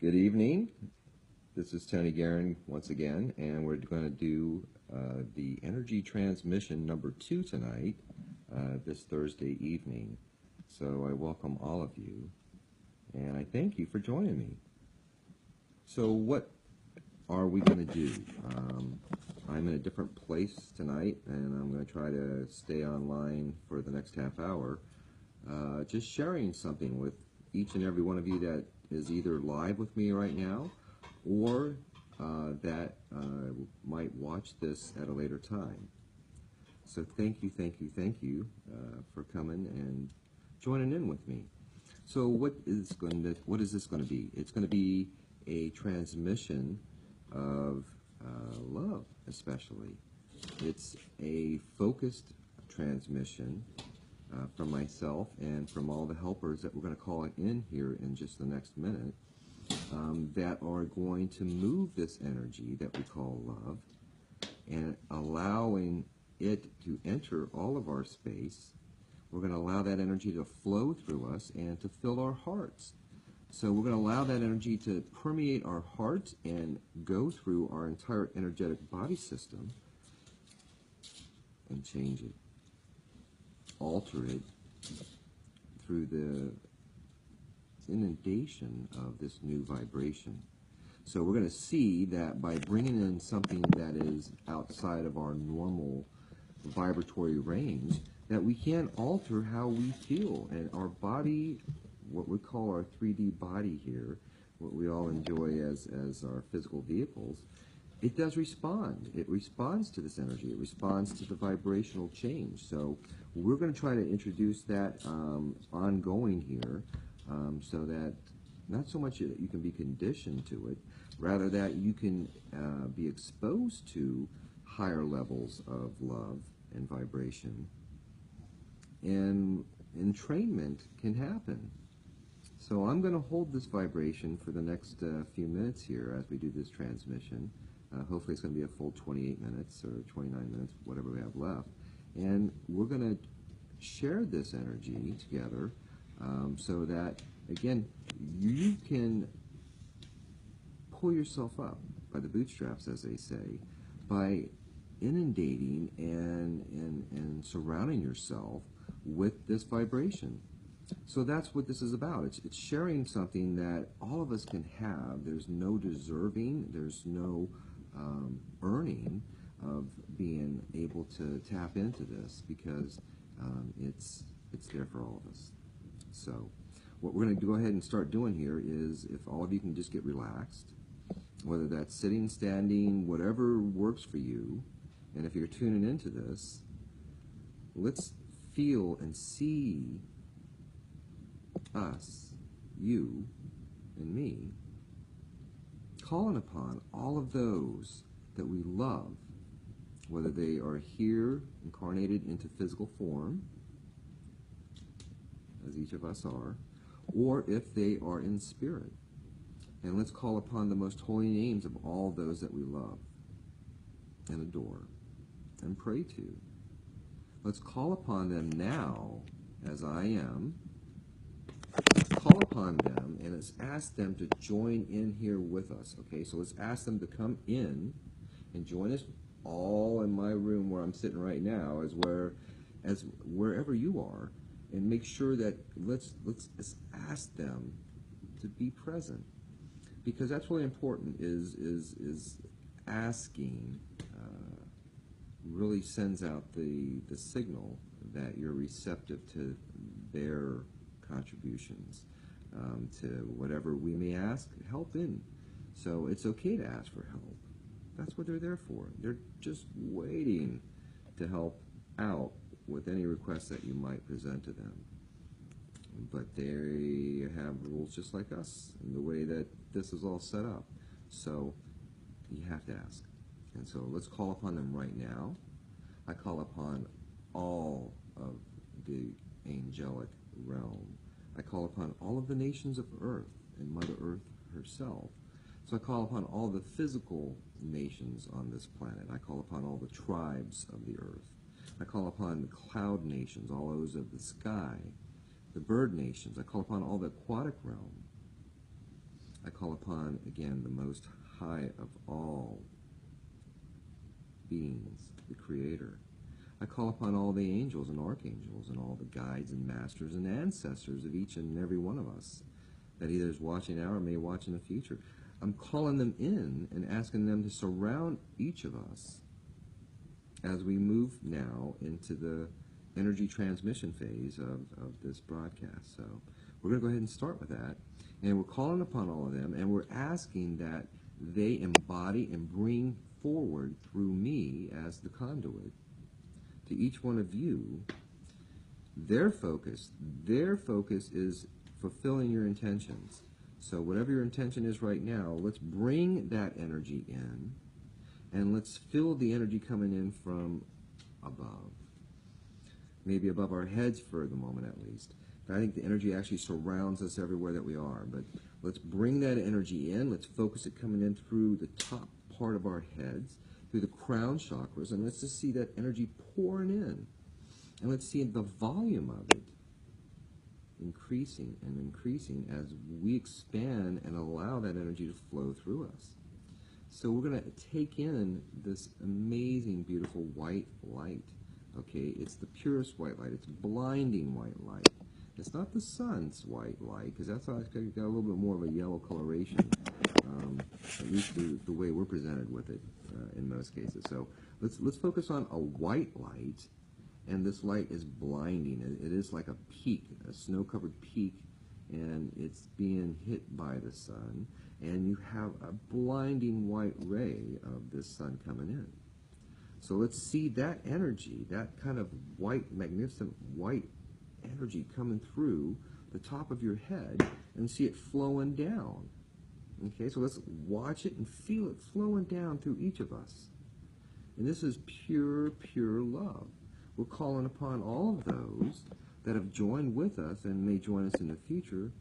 Good evening. This is Tony Guerin once again, and we're going to do the energy transmission number 2 tonight, this Thursday evening. So I welcome all of you, and I thank you for joining me. So what are we going to do? I'm in a different place tonight, and I'm going to try to stay online for the next half hour, just sharing something with each and every one of you that is either live with me right now or that might watch this at a later time. So thank you for coming and joining in with me. So what is this going to be? It's going to be a transmission of love, especially. It's a focused transmission from myself and from all the helpers that we're going to call in here in just the next minute, that are going to move this energy that we call love and allowing it to enter all of our space. We're going to allow that energy to flow through us and to fill our hearts. So we're going to allow that energy to permeate our hearts and go through our entire energetic body system and change it, alter it through the inundation of this new vibration. So we're going to see that by bringing in something that is outside of our normal vibratory range, that we can alter how we feel. And our body, what we call our 3D body here, what we all enjoy as our physical vehicles, it does respond. It responds to this energy. It responds to the vibrational change. So we're going to try to introduce that ongoing here, so that not so much that you can be conditioned to it, rather that you can be exposed to higher levels of love and vibration, and entrainment can happen. So I'm going to hold this vibration for the next few minutes here as we do this transmission. Hopefully it's going to be a full 28 minutes or 29 minutes, whatever we have left. And we're going to share this energy together, so that, again, you can pull yourself up by the bootstraps, as they say, by inundating and surrounding yourself with this vibration. So that's what this is about. It's sharing something that all of us can have. There's no deserving, there's no earning of being able to tap into this, because it's there for all of us. So what we're going to go ahead and start doing here is, if all of you can just get relaxed, whether that's sitting, standing, whatever works for you, and if you're tuning into this, let's feel and see us, you, and me, calling upon all of those that we love, whether they are here incarnated into physical form, as each of us are, or if they are in spirit. And let's call upon the most holy names of all those that we love and adore and pray to. Let's call upon them now, as I am. Call upon them and let's ask them to join in here with us. Okay, so let's ask them to come in and join us all in my room where I'm sitting right now, as wherever you are, and make sure that let's ask them to be present, because that's really important. Is asking really sends out the signal that you're receptive to their contributions, to whatever we may ask help in. So it's okay to ask for help. That's what they're there for. They're just waiting to help out with any requests that you might present to them. But they have rules just like us in the way that this is all set up. So you have to ask. And so let's call upon them right now. I call upon all of the angelic realm. I call upon all of the nations of Earth and Mother Earth herself. So I call upon all the physical nations on this planet. I call upon all the tribes of the earth. I call upon the cloud nations, all those of the sky, the bird nations. I call upon all the aquatic realm. I call upon, again, the Most High of all beings, the Creator. I call upon all the angels and archangels and all the guides and masters and ancestors of each and every one of us that either is watching now or may watch in the future. I'm calling them in and asking them to surround each of us as we move now into the energy transmission phase of this broadcast. So we're going to go ahead and start with that. And we're calling upon all of them, and we're asking that they embody and bring forward through me as the conduit to each one of you their focus. Their focus is fulfilling your intentions. So whatever your intention is right now, let's bring that energy in, and let's feel the energy coming in from above. Maybe above our heads for the moment at least. I think the energy actually surrounds us everywhere that we are. But let's bring that energy in. Let's focus it coming in through the top part of our heads, through the crown chakras, and let's just see that energy pouring in. And let's see the volume of it increasing and increasing as we expand and allow that energy to flow through us. So we're going to take in this amazing, beautiful white light. Okay, it's the purest white light. It's blinding white light. It's not the sun's white light, because that's got a little bit more of a yellow coloration, at least the way we're presented with it in most cases. So let's focus on a white light, and this light is blinding. It is like a peak, a snow-covered peak, and it's being hit by the sun, and you have a blinding white ray of this sun coming in. So let's see that energy, that kind of white, magnificent white energy coming through the top of your head, and see it flowing down. Okay, so let's watch it and feel it flowing down through each of us. And this is pure, pure love. We're calling upon all of those that have joined with us and may join us in the future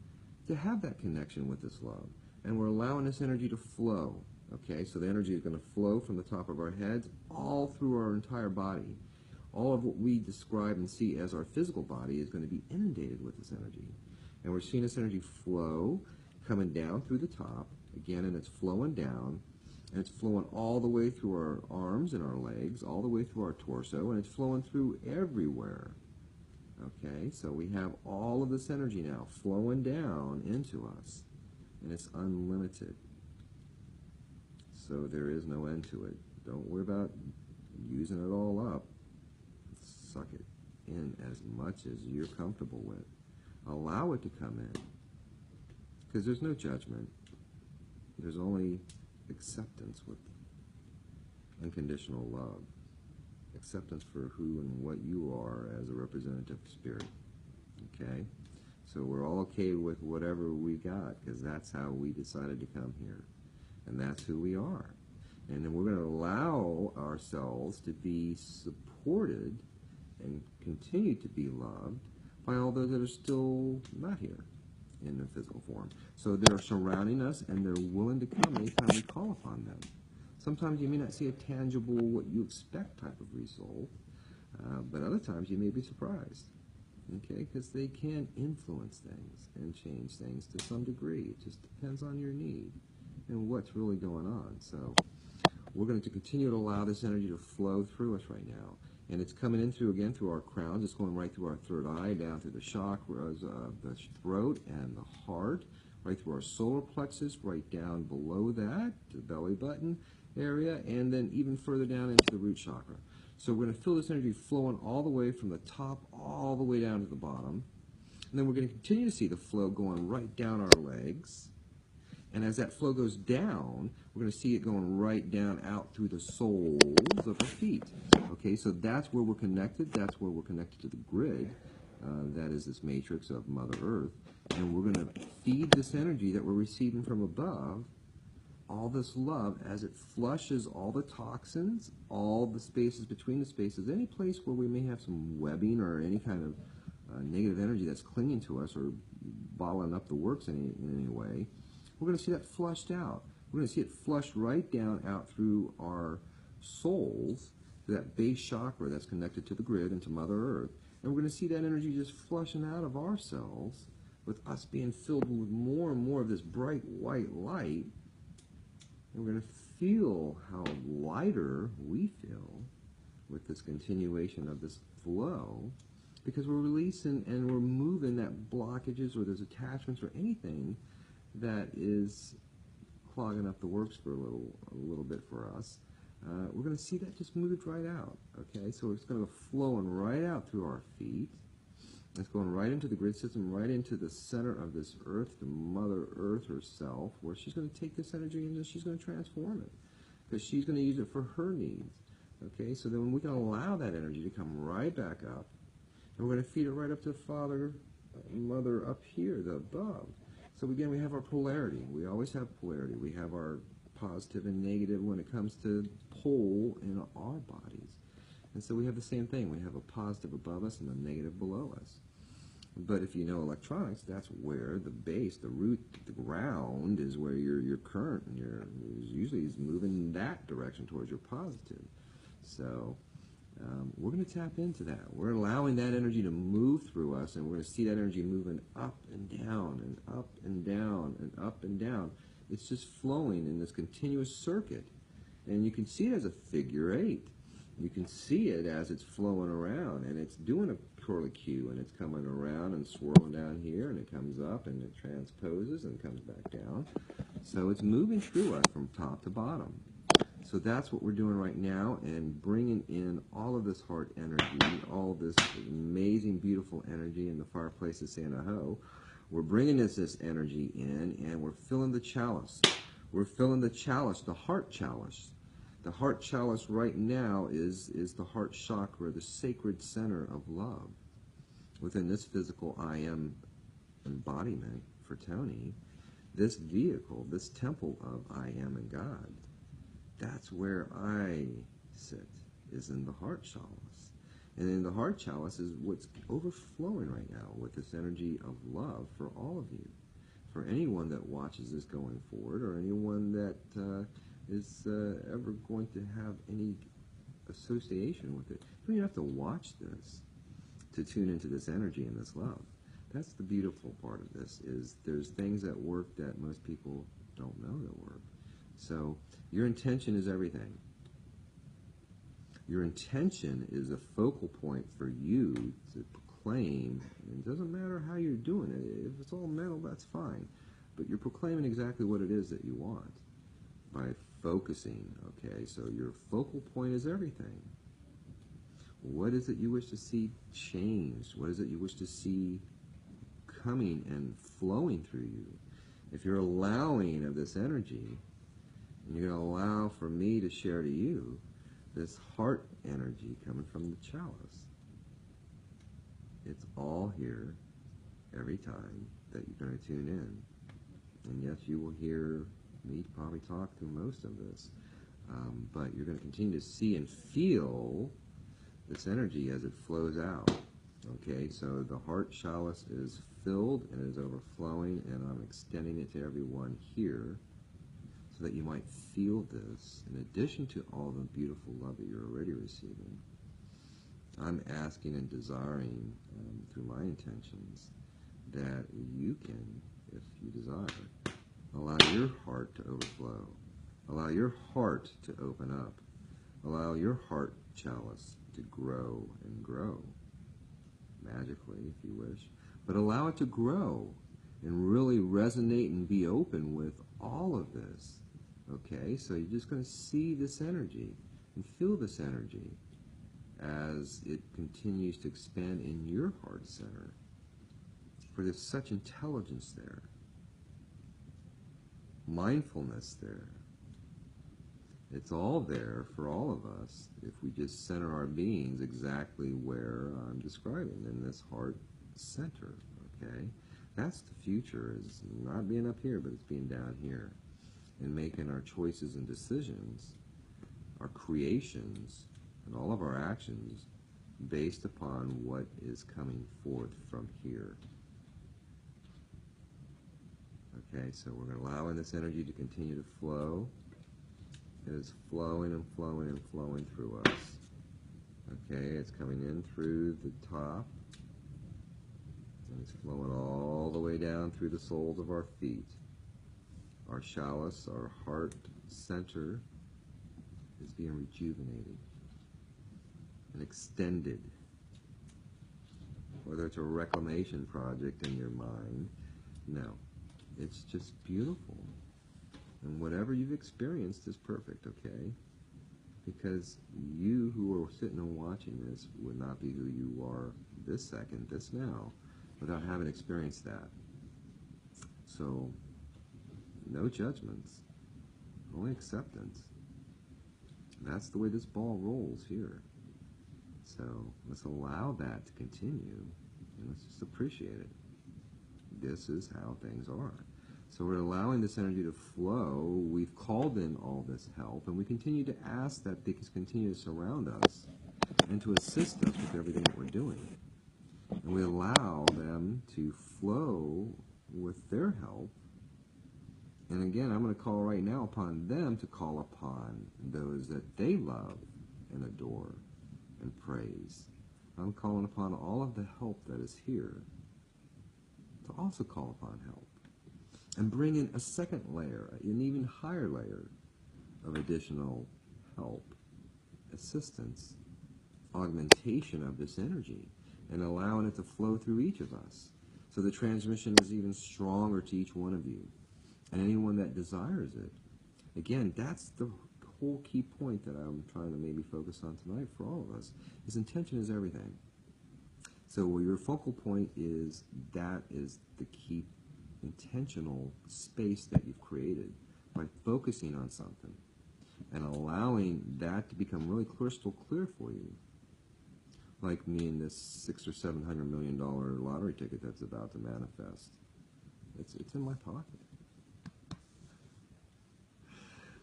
to have that connection with this love. And we're allowing this energy to flow. Okay, so the energy is going to flow from the top of our heads all through our entire body. All of what we describe and see as our physical body is going to be inundated with this energy. And we're seeing this energy flow, coming down through the top, again, and it's flowing down, and it's flowing all the way through our arms and our legs, all the way through our torso, and it's flowing through everywhere. Okay, so we have all of this energy now flowing down into us, and it's unlimited. So there is no end to it. Don't worry about using it all up. Suck it in as much as you're comfortable with. Allow it to come in, because there's no judgment. There's only acceptance with unconditional love. Acceptance for who and what you are as a representative spirit. Okay? So we're all okay with whatever we got, because that's how we decided to come here. And that's who we are. And then we're going to allow ourselves to be supported and continue to be loved by all those that are still not here in the physical form. So they're surrounding us, and they're willing to come anytime we call upon them. Sometimes you may not see a tangible, what you expect type of result, but other times you may be surprised, okay, because they can influence things and change things to some degree. It just depends on your need and what's really going on. So we're going to continue to allow this energy to flow through us right now. And it's coming in through, again, through our crowns. It's going right through our third eye, down through the chakras of the throat and the heart, right through our solar plexus, right down below that, to the belly button area, and then even further down into the root chakra. So we're going to feel this energy flowing all the way from the top all the way down to the bottom. And then we're going to continue to see the flow going right down our legs. And as that flow goes down, we're going to see it going right down out through the soles of our feet. Okay, so that's where we're connected. That's where we're connected to the grid. That is this matrix of Mother Earth. And we're going to feed this energy that we're receiving from above, all this love, as it flushes all the toxins, all the spaces between the spaces, any place where we may have some webbing or any kind of negative energy that's clinging to us or bottling up the works in any way. We're going to see that flushed out. We're going to see it flush right down out through our souls to that base chakra that's connected to the grid and to Mother Earth. And we're going to see that energy just flushing out of ourselves with us being filled with more and more of this bright white light, and we're going to feel how lighter we feel with this continuation of this flow, because we're releasing and we're moving that blockages or those attachments or anything that is clogging up the works for a little bit for us. We're going to see that just moved right out. Okay, so it's going to go flowing right out through our feet. It's going right into the grid system, right into the center of this earth, the Mother Earth herself, where she's going to take this energy and she's going to transform it, because she's going to use it for her needs. Okay, so then we can allow that energy to come right back up, and we're going to feed it right up to Father, Mother up here, the above. So again, we have our polarity. We always have polarity. We have our positive and negative when it comes to pole in our bodies. And so we have the same thing. We have a positive above us and a negative below us. But if you know electronics, that's where the base, the root, the ground is where your current and usually is moving in that direction towards your positive. So we're going to tap into that. We're allowing that energy to move through us, and we're going to see that energy moving up and down and up and down and up and down. It's just flowing in this continuous circuit. And you can see it as a figure 8. You can see it as it's flowing around, and it's doing a curlicue, and it's coming around and swirling down here, and it comes up, and it transposes and comes back down. So it's moving through us from top to bottom. So that's what we're doing right now, and bringing in all of this heart energy, all this amazing, beautiful energy in the fireplace of Santa Ho. We're bringing this energy in, and we're filling the chalice. We're filling the chalice, the heart chalice. The heart chalice right now is the heart chakra, the sacred center of love. Within this physical I am embodiment for Tony, this vehicle, this temple of I am in God, that's where I sit, is in the heart chalice. And in the heart chalice is what's overflowing right now with this energy of love for all of you. For anyone that watches this going forward, or anyone that is ever going to have any association with it. You don't even have to watch this to tune into this energy and this love. That's the beautiful part of this, is there's things that work that most people don't know that work. So your intention is everything. Your intention is a focal point for you to proclaim. It doesn't matter how you're doing it. If it's all mental, that's fine. But you're proclaiming exactly what it is that you want by focusing, okay? So your focal point is everything. What is it you wish to see changed? What is it you wish to see coming and flowing through you? If you're allowing of this energy, and you're going to allow for me to share to you this heart energy coming from the chalice, it's all here every time that you're going to tune in. And yes, you will hear me probably talk through most of this, but you're going to continue to see and feel this energy as it flows out. Okay, so the heart chalice is filled and is overflowing, and I'm extending it to everyone here so that you might feel this in addition to all the beautiful love that you're already receiving. I'm asking and desiring through my intentions that you can, if you desire, allow your heart to overflow. Allow your heart to open up. Allow your heart chalice to grow and grow, magically if you wish. But allow it to grow and really resonate and be open with all of this. Okay, so you're just going to see this energy and feel this energy as it continues to expand in your heart center. For there's such intelligence there, mindfulness there. It's all there for all of us if we just center our beings exactly where I'm describing, in this heart center, okay? That's the future, is not being up here, but it's being down here, and making our choices and decisions, our creations, and all of our actions based upon what is coming forth from here. Okay, so we're allowing this energy to continue to flow. It is flowing and flowing and flowing through us. Okay, it's coming in through the top, and It's flowing all the way down through the soles of our feet. Our chalice, our heart center, is being rejuvenated and extended. Whether it's a reclamation project in your mind, no. It's just beautiful. And whatever you've experienced is perfect, okay? Because you who are sitting and watching this would not be who you are this second, this now, without having experienced that. So, no judgments, only acceptance. That's the way this ball rolls here. So let's allow that to continue, and let's just appreciate it. This is how things are. So we're allowing this energy to flow. We've called in all this help, and we continue to ask that they continue to surround us and to assist us with everything that we're doing. And we allow them to flow with their help. And again, I'm going to call right now upon them to call upon those that they love and adore and praise. I'm calling upon all of the help that is here to also call upon help and bring in a second layer, an even higher layer of additional help, assistance, augmentation of this energy, and allowing it to flow through each of us. So the transmission is even stronger to each one of you and anyone that desires it. Again, that's the whole key point that I'm trying to maybe focus on tonight for all of us, is intention is everything. So where your focal point is, that is the key intentional space that you've created by focusing on something and allowing that to become really crystal clear for you. Like me and this $600 or $700 million lottery ticket that's about to manifest. It's in my pocket.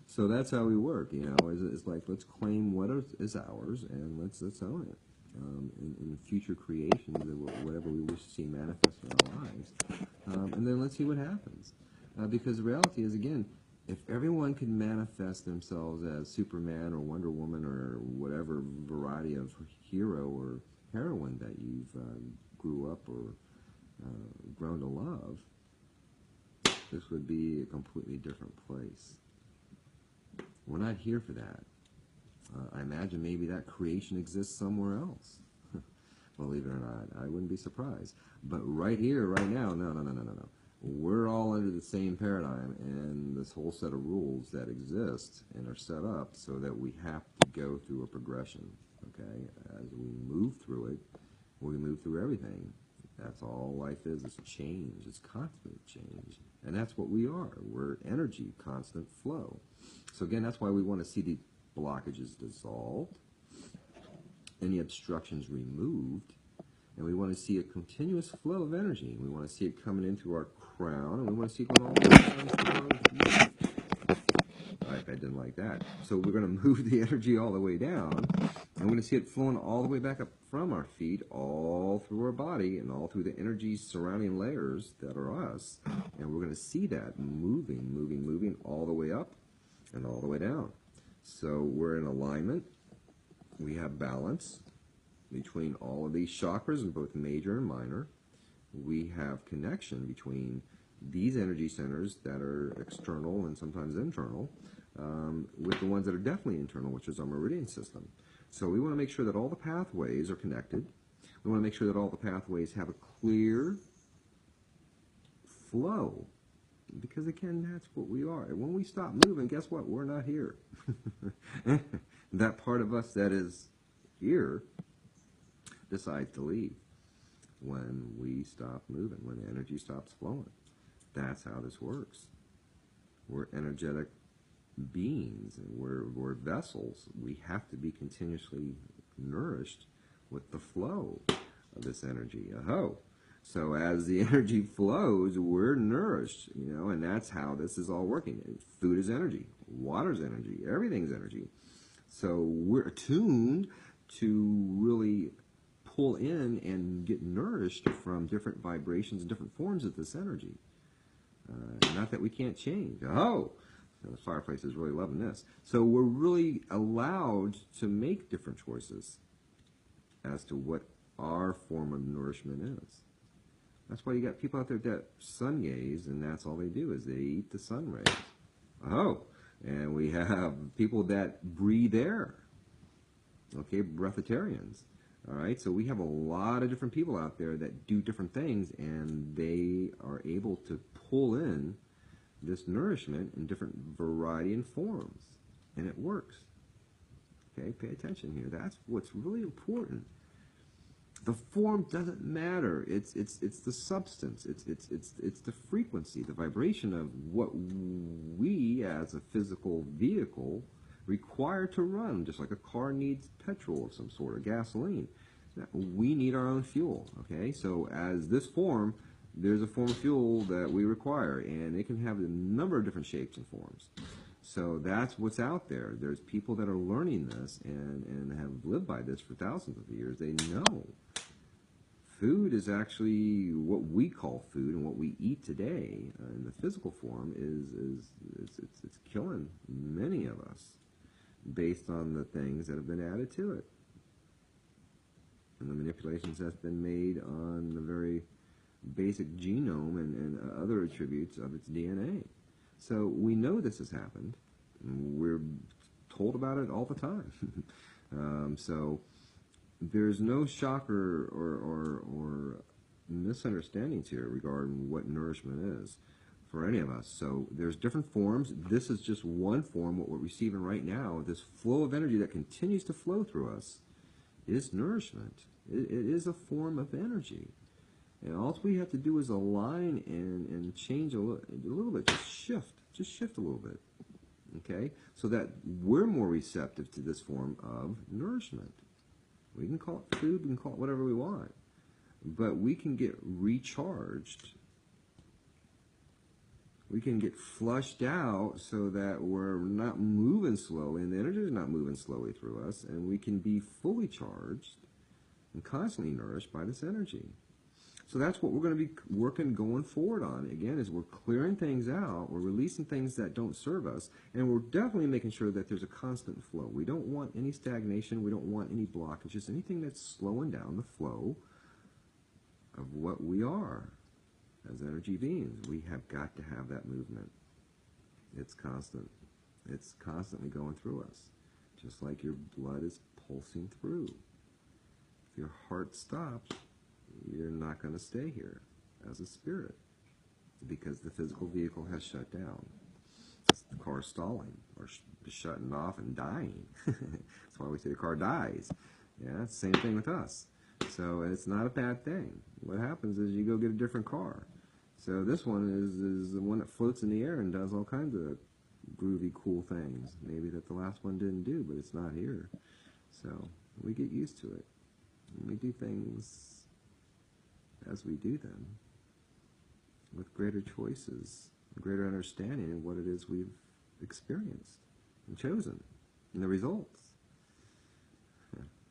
So that's how we work, you know. It's like, let's claim what is ours and let's own it. In future creations, whatever we wish to see manifest in our lives, and then let's see what happens. Because the reality is, again, if everyone could manifest themselves as Superman or Wonder Woman or whatever variety of hero or heroine that you've grew up or grown to love, this would be a completely different place. We're not here for that. I imagine maybe that creation exists somewhere else. Believe it or not, I wouldn't be surprised. But right here, right now, no. We're all under the same paradigm and this whole set of rules that exist and are set up so that we have to go through a progression, okay? As we move through it, we move through everything. That's all life is change. It's constant change. And that's what we are. We're energy, constant flow. So again, that's why we want to see the blockages dissolved, any obstructions removed, and we want to see a continuous flow of energy. We want to see it coming into our crown, and we want to see it going all the way down to our feet. I didn't like that. So we're going to move the energy all the way down, and we're going to see it flowing all the way back up from our feet, all through our body, and all through the energy surrounding layers that are us. And we're going to see that moving all the way up and all the way down. So we're in alignment. We have balance between all of these chakras in both major and minor. We have connection between these energy centers that are external and sometimes internal with the ones that are definitely internal, which is our meridian system. So we want to make sure that all the pathways are connected. We want to make sure that all the pathways have a clear flow. Because again, that's what we are. And when we stop moving, guess what? We're not here. That part of us that is here decides to leave when we stop moving, when the energy stops flowing. That's how this works. We're energetic beings, and we're vessels. We have to be continuously nourished with the flow of this energy. So as the energy flows, we're nourished, you know, and that's how this is all working. Food is energy, water's energy, everything's energy. So we're attuned to really pull in and get nourished from different vibrations and different forms of this energy. Not that we can't change. The fireplace is really loving this. So we're really allowed to make different choices as to what our form of nourishment is. That's why you got people out there that sun gaze, and that's all they do is they eat the sun rays. Oh, and we have people that breathe air. Okay, breatharians. All right, so we have a lot of different people out there that do different things, and they are able to pull in this nourishment in different variety and forms, and it works. Okay, pay attention here. That's what's really important. The form doesn't matter. It's the substance. It's the frequency, the vibration of what we as a physical vehicle require to run. Just like a car needs petrol of some sort or gasoline, we need our own fuel. Okay, so as this form, there's a form of fuel that we require, and it can have a number of different shapes and forms. So that's what's out there. There's people that are learning this and have lived by this for thousands of years. They know food is actually what we call food, and what we eat today in the physical form it's killing many of us based on the things that have been added to it and the manipulations that's been made on the very basic genome and other attributes of its DNA. So we know this has happened. We're told about it all the time. So there's no shock or misunderstandings here regarding what nourishment is for any of us. So there's different forms. This is just one form. What we're receiving right now, this flow of energy that continues to flow through us, is nourishment. It is a form of energy. And all we have to do is align and change a little bit, just shift a little bit, okay? So that we're more receptive to this form of nourishment. We can call it food, we can call it whatever we want, but we can get recharged. We can get flushed out so that we're not moving slowly, and the energy is not moving slowly through us, and we can be fully charged and constantly nourished by this energy. So that's what we're going to be working going forward on. Again, is we're clearing things out, we're releasing things that don't serve us, and we're definitely making sure that there's a constant flow. We don't want any stagnation, we don't want any blockages, anything that's slowing down the flow of what we are as energy beings. We have got to have that movement. It's constant. It's constantly going through us, just like your blood is pulsing through. If your heart stops, you're not going to stay here as a spirit because the physical vehicle has shut down. It's the car stalling or shutting off and dying. That's why we say the car dies. Yeah, it's the same thing with us. So it's not a bad thing. What happens is you go get a different car. So this one is the one that floats in the air and does all kinds of groovy, cool things. Maybe that the last one didn't do, but it's not here. So we get used to it. And we do things as we do them with greater choices, greater understanding of what it is we've experienced and chosen and the results.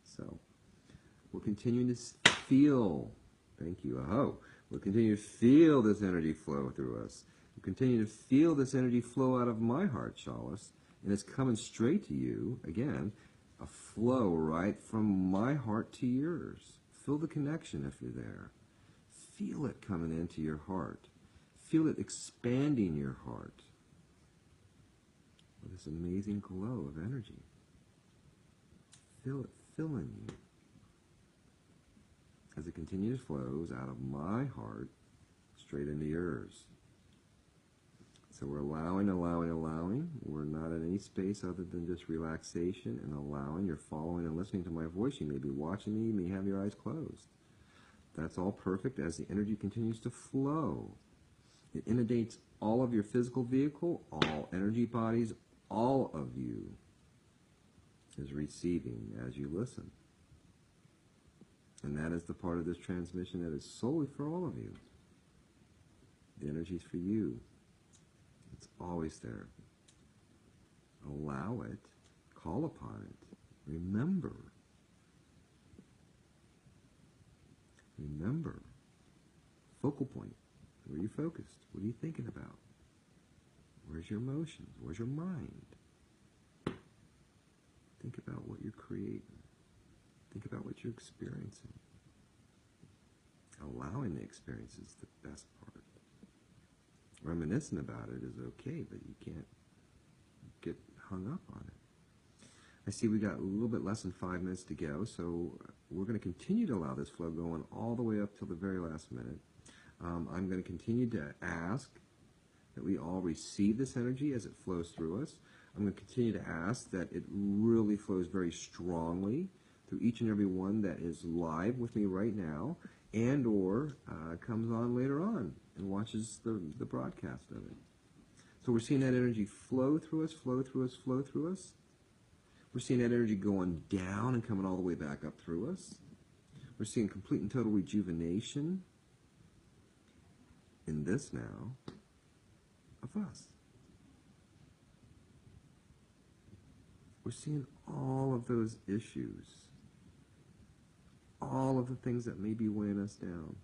So we're continuing to feel, thank you, we'll continue to feel this energy flow through us. We'll continue to feel this energy flow out of my heart, chalice, and it's coming straight to you, again, a flow right from my heart to yours. Feel the connection if you're there. Feel it coming into your heart. Feel it expanding your heart with this amazing glow of energy. Feel it filling you as it continues flows out of my heart straight into yours. So we're allowing. We're not in any space other than just relaxation and allowing. You're following and listening to my voice. You may be watching me. You may have your eyes closed. That's all perfect as the energy continues to flow. It inundates all of your physical vehicle, all energy bodies, all of you is receiving as you listen. And that is the part of this transmission that is solely for all of you. The energy is for you. It's always there. Allow it. Call upon it. Remember. Remember. Focal point. Where are you focused? What are you thinking about? Where's your emotions? Where's your mind? Think about what you're creating. Think about what you're experiencing. Allowing the experience is the best part. Reminiscing about it is okay, but you can't get hung up on it. I see we got a little bit less than 5 minutes to go, so we're going to continue to allow this flow going all the way up till the very last minute. I'm going to continue to ask that we all receive this energy as it flows through us. I'm going to continue to ask that it really flows very strongly through each and every one that is live with me right now and or comes on later on and watches the broadcast of it. So we're seeing that energy flow through us, flow through us, flow through us. We're seeing that energy going down and coming all the way back up through us. We're seeing complete and total rejuvenation in this now of us. We're seeing all of those issues, all of the things that may be weighing us down,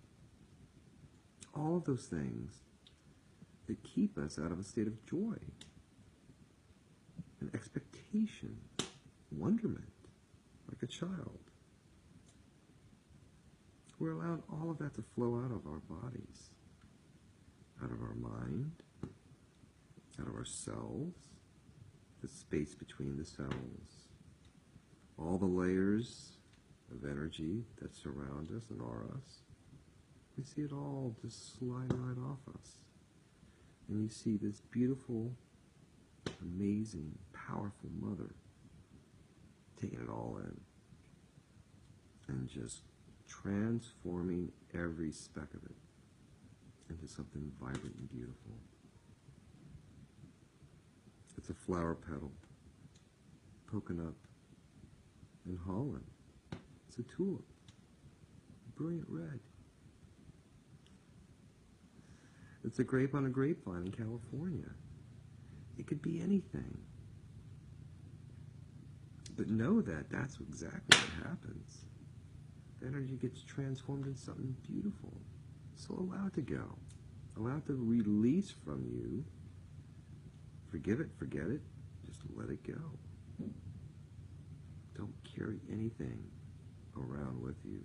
all of those things that keep us out of a state of joy and expectation, wonderment, like a child. We're allowing all of that to flow out of our bodies, out of our mind, out of our cells, the space between the cells, all the layers of energy that surround us and are us. We see it all just slide right off us. And you see this beautiful, amazing, powerful mother taking it all in and just transforming every speck of it into something vibrant and beautiful. It's a flower petal poking up in Holland. It's a tulip, brilliant red. It's a grape on a grapevine in California. It could be anything. But know that that's exactly what happens. The energy gets transformed into something beautiful. So allow it to go. Allow it to release from you. Forgive it, forget it. Just let it go. Don't carry anything around with you.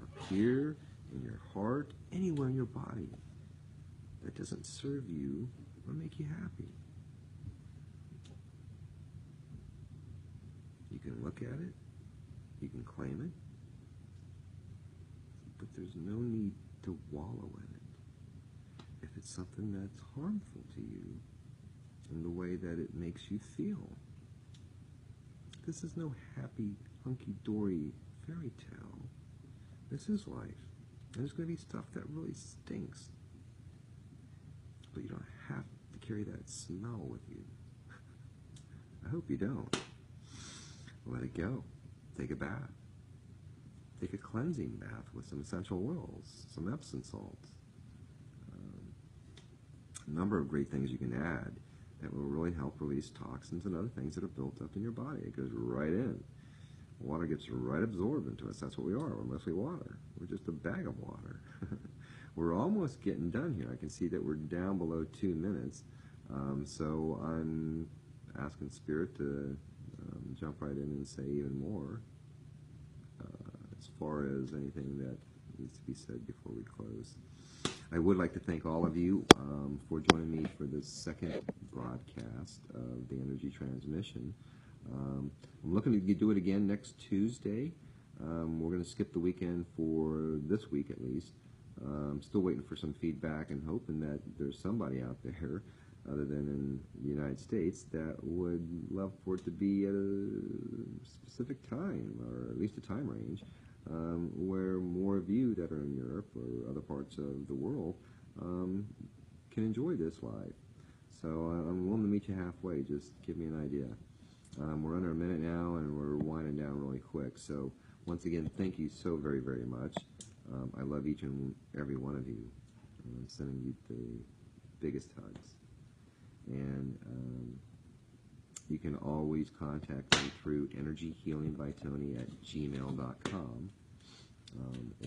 Up here, in your heart, anywhere in your body that doesn't serve you or make you happy. You can look at it, you can claim it, but there's no need to wallow in it. If it's something that's harmful to you in the way that it makes you feel, this is no happy, hunky-dory fairy tale. This is life. And there's going to be stuff that really stinks. But you don't have to carry that smell with you. I hope you don't. Let it go. Take a bath. Take a cleansing bath with some essential oils, some Epsom salts. A number of great things you can add that will really help release toxins and other things that are built up in your body. It goes right in. Water gets right absorbed into us. That's what we are. We're mostly water. We're just a bag of water. We're almost getting done here. I can see that we're down below 2 minutes. So I'm asking Spirit to jump right in and say even more as far as anything that needs to be said before we close. I would like to thank all of you for joining me for this second broadcast of the energy transmission. I'm looking to do it again next Tuesday. We're going to skip the weekend for this week at least. I'm still waiting for some feedback and hoping that there's somebody out there other than in the United States that would love for it to be at a specific time, or at least a time range, where more of you that are in Europe or other parts of the world can enjoy this live. So I'm willing to meet you halfway. Just give me an idea. We're under a minute now, and we're winding down really quick. So once again, thank you so very, very much. I love each and every one of you. I'm sending you the biggest hugs. And you can always contact me through energyhealingbytony@gmail.com,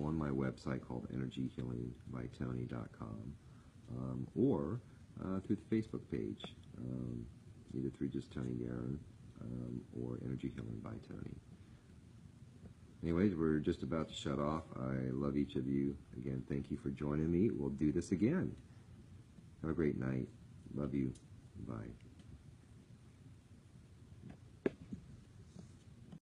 on my website called energyhealingbytony.com, or through the Facebook page, either through just Tony Guerin or Energy Healing by Tony. Anyways, we're just about to shut off. I love each of you. Again, thank you for joining me. We'll do this again. Have a great night. Love you. Bye.